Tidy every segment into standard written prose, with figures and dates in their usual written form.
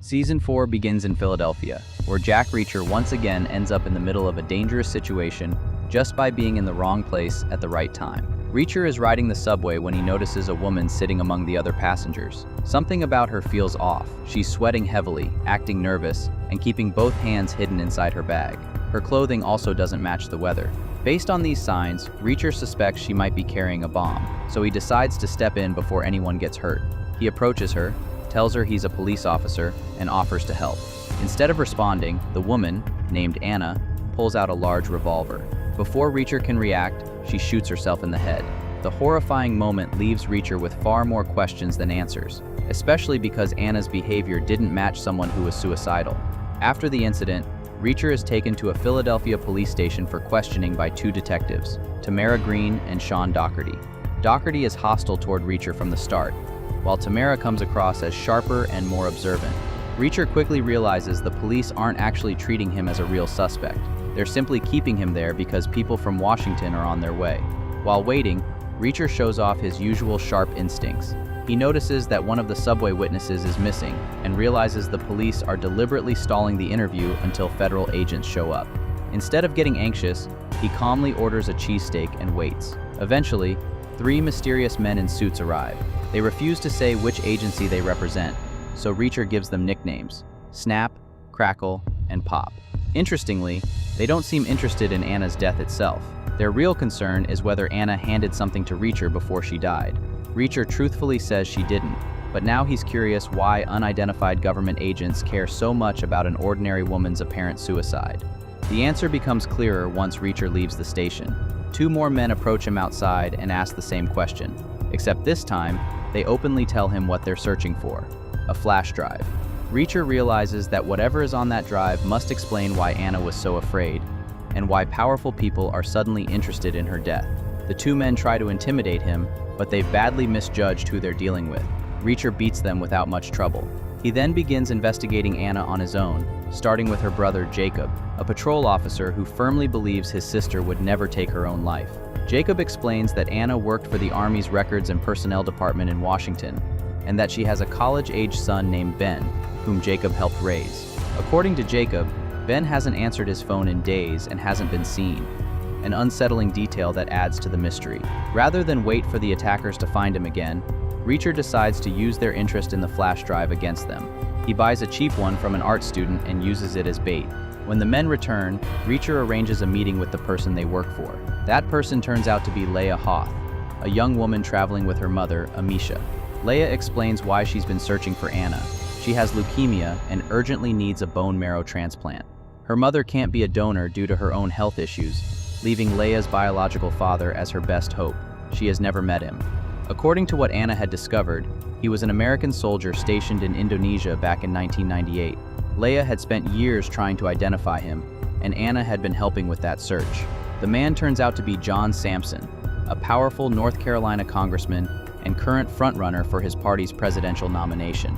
Season 4 begins in Philadelphia, where Jack Reacher once again ends up in the middle of a dangerous situation just by being in the wrong place at the right time. Reacher is riding the subway when he notices a woman sitting among the other passengers. Something about her feels off. She's sweating heavily, acting nervous, and keeping both hands hidden inside her bag. Her clothing also doesn't match the weather. Based on these signs, Reacher suspects she might be carrying a bomb, so he decides to step in before anyone gets hurt. He approaches her, tells her he's a police officer, and offers to help. Instead of responding, the woman, named Anna, pulls out a large revolver. Before Reacher can react, she shoots herself in the head. The horrifying moment leaves Reacher with far more questions than answers, especially because Anna's behavior didn't match someone who was suicidal. After the incident, Reacher is taken to a Philadelphia police station for questioning by two detectives, Tamara Green and Sean Doherty. Doherty is hostile toward Reacher from the start, while Tamara comes across as sharper and more observant. Reacher quickly realizes the police aren't actually treating him as a real suspect. They're simply keeping him there because people from Washington are on their way. While waiting, Reacher shows off his usual sharp instincts. He notices that one of the subway witnesses is missing and realizes the police are deliberately stalling the interview until federal agents show up. Instead of getting anxious, he calmly orders a cheesesteak and waits. Eventually, three mysterious men in suits arrive. They refuse to say which agency they represent, so Reacher gives them nicknames: Snap, Crackle, and Pop. Interestingly, they don't seem interested in Anna's death itself. Their real concern is whether Anna handed something to Reacher before she died. Reacher truthfully says she didn't, but now he's curious why unidentified government agents care so much about an ordinary woman's apparent suicide. The answer becomes clearer once Reacher leaves the station. Two more men approach him outside and ask the same question, except this time, they openly tell him what they're searching for: a flash drive. Reacher realizes that whatever is on that drive must explain why Anna was so afraid, and why powerful people are suddenly interested in her death. The two men try to intimidate him, but they've badly misjudged who they're dealing with. Reacher beats them without much trouble. He then begins investigating Anna on his own, starting with her brother Jacob, a patrol officer who firmly believes his sister would never take her own life. Jacob explains that Anna worked for the Army's Records and Personnel Department in Washington, and that she has a college-age son named Ben, whom Jacob helped raise. According to Jacob, Ben hasn't answered his phone in days and hasn't been seen, an unsettling detail that adds to the mystery. Rather than wait for the attackers to find him again, Reacher decides to use their interest in the flash drive against them. He buys a cheap one from an art student and uses it as bait. When the men return, Reacher arranges a meeting with the person they work for. That person turns out to be Layla Hoth, a young woman traveling with her mother, Amisha. Layla explains why she's been searching for Anna. She has leukemia and urgently needs a bone marrow transplant. Her mother can't be a donor due to her own health issues, leaving Layla's biological father as her best hope. She has never met him. According to what Anna had discovered, he was an American soldier stationed in Indonesia back in 1998. Layla had spent years trying to identify him, and Anna had been helping with that search. The man turns out to be John Sampson, a powerful North Carolina congressman and current frontrunner for his party's presidential nomination.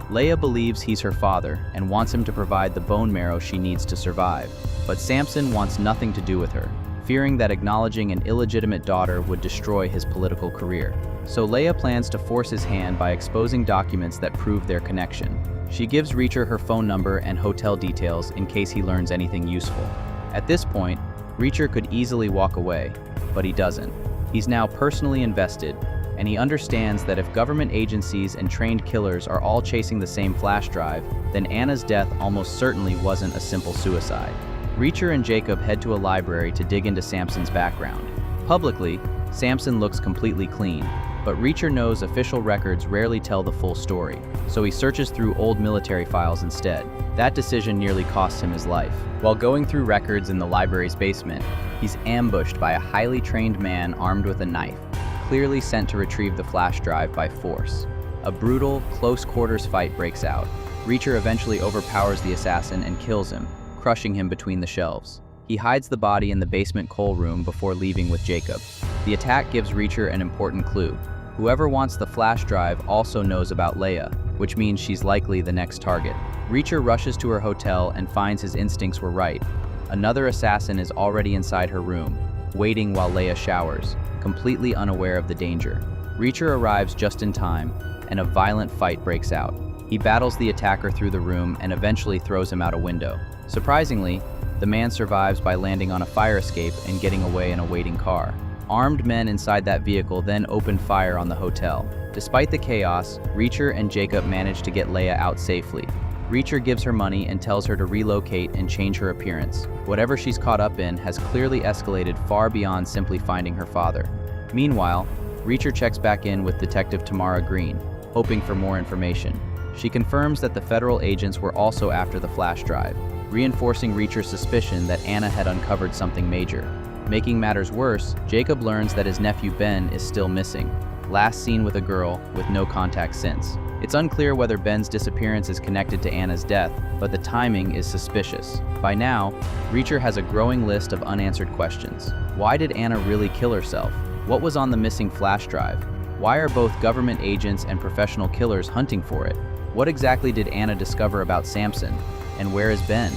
Layla believes he's her father and wants him to provide the bone marrow she needs to survive, but Sampson wants nothing to do with her, fearing that acknowledging an illegitimate daughter would destroy his political career. So Layla plans to force his hand by exposing documents that prove their connection. She gives Reacher her phone number and hotel details in case he learns anything useful. At this point, Reacher could easily walk away, but he doesn't. He's now personally invested, and he understands that if government agencies and trained killers are all chasing the same flash drive, then Anna's death almost certainly wasn't a simple suicide. Reacher and Jacob head to a library to dig into Sampson's background. Publicly, Sampson looks completely clean, but Reacher knows official records rarely tell the full story, so he searches through old military files instead. That decision nearly costs him his life. While going through records in the library's basement, he's ambushed by a highly trained man armed with a knife, clearly sent to retrieve the flash drive by force. A brutal, close-quarters fight breaks out. Reacher eventually overpowers the assassin and kills him, crushing him between the shelves. He hides the body in the basement coal room before leaving with Jacob. The attack gives Reacher an important clue. Whoever wants the flash drive also knows about Layla, which means she's likely the next target. Reacher rushes to her hotel and finds his instincts were right. Another assassin is already inside her room, waiting while Layla showers, completely unaware of the danger. Reacher arrives just in time, and a violent fight breaks out. He battles the attacker through the room and eventually throws him out a window. Surprisingly, the man survives by landing on a fire escape and getting away in a waiting car. Armed men inside that vehicle then open fire on the hotel. Despite the chaos, Reacher and Jacob manage to get Layla out safely. Reacher gives her money and tells her to relocate and change her appearance. Whatever she's caught up in has clearly escalated far beyond simply finding her father. Meanwhile, Reacher checks back in with Detective Tamara Green, hoping for more information. She confirms that the federal agents were also after the flash drive, reinforcing Reacher's suspicion that Anna had uncovered something major. Making matters worse, Jacob learns that his nephew Ben is still missing, last seen with a girl with no contact since. It's unclear whether Ben's disappearance is connected to Anna's death, but the timing is suspicious. By now, Reacher has a growing list of unanswered questions. Why did Anna really kill herself? What was on the missing flash drive? Why are both government agents and professional killers hunting for it? What exactly did Anna discover about Samson? And where is Ben?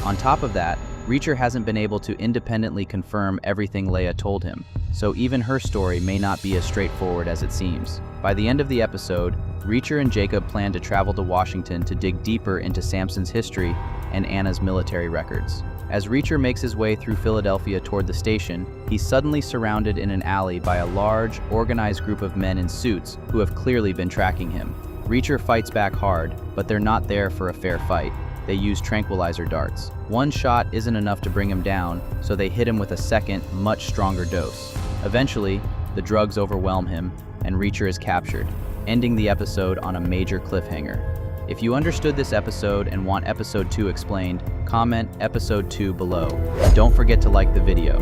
On top of that, Reacher hasn't been able to independently confirm everything Layla told him, so even her story may not be as straightforward as it seems. By the end of the episode, Reacher and Jacob plan to travel to Washington to dig deeper into Samson's history and Anna's military records. As Reacher makes his way through Philadelphia toward the station, he's suddenly surrounded in an alley by a large, organized group of men in suits who have clearly been tracking him. Reacher fights back hard, but they're not there for a fair fight. They use tranquilizer darts. One shot isn't enough to bring him down, so they hit him with a second, much stronger dose. Eventually, the drugs overwhelm him, and Reacher is captured, ending the episode on a major cliffhanger. If you understood this episode and want episode 2 explained, comment episode 2 below. Don't forget to like the video.